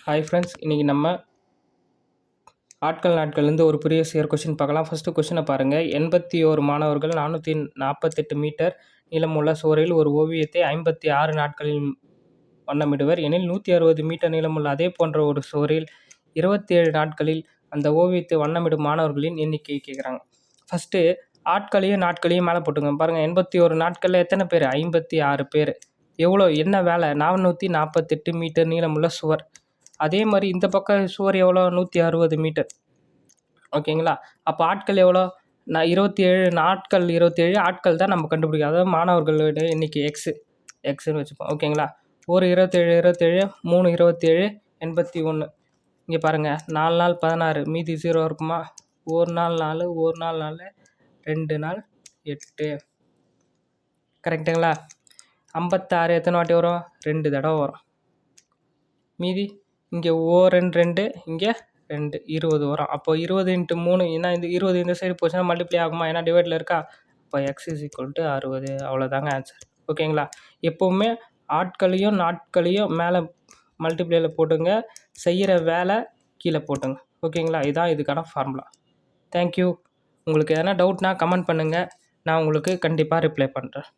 Hi friends, இன்றைக்கி நம்ம நாட்கள்லேருந்து ஒரு ப்ரீவியஸ் இயர் கொஷின் பார்க்கலாம். ஃபஸ்ட்டு கொஷினை பாருங்கள். 81 மாணவர்கள் 448 மீட்டர் நீளமுள்ள சுவரில் ஒரு ஓவியத்தை 56 நாட்களில் வண்ணமிடுவர் எனில் 160 மீட்டர் நீளமுள்ள அதே போன்ற ஒரு சுவரில் 27 நாட்களில் அந்த ஓவியத்தை வண்ணமிடும் மாணவர்களின் எண்ணிக்கை கேட்குறாங்க. ஃபஸ்ட்டு நாட்களையும் மேலே போட்டுங்க. பாருங்கள், 81 நாட்களில் எத்தனை பேர்? 56 பேர். எவ்வளோ என்ன வேலை? 448 மீட்டர் நீளமுள்ள சுவர். அதே மாதிரி இந்த பக்கம் சுவர் எவ்வளோ? 160 மீட்டர். ஓகேங்களா? அப்போ ஆட்கள் எவ்வளோ? 27 நாட்கள், 27 ஆட்கள் தான் நம்ம கண்டுபிடிக்கும். அதாவது மாணவர்களோட எண்ணிக்கை எக்ஸ்ன்னு வச்சுப்போம். ஓகேங்களா? ஒரு 27 3 27 81. இங்கே பாருங்கள், 4 நாள் 16, மீதி 0 இருக்குமா? ஒரு நாள் 4, 2 நாள் 8. கரெக்டுங்களா? 56 எத்தனை வாட்டி வரும்? 2 தடவை வரும். மீதி இங்கே 2 இங்கே 2 20 வரும். அப்போ 20 × 3, ஏன்னா இந்த 20 இந்த சைடு போச்சுன்னா மல்டிப்ளை ஆகுமா? ஏன்னா டிவைடில் இருக்கா? அப்போ x = 60. அவ்வளோதாங்க ஆன்சர். ஓகேங்களா? எப்போவுமே ஆட்களையும் நாட்களையும் மேலே மல்டிப்ளையில் போட்டுங்க, செய்கிற வேலை கீழே போட்டுங்க. ஓகேங்களா? இதுதான் இதுக்கான ஃபார்முலா. தேங்க்யூ. உங்களுக்கு எதனா டவுட்னா கமெண்ட் பண்ணுங்கள், நான் உங்களுக்கு கண்டிப்பாக ரிப்ளை பண்ணுறேன்.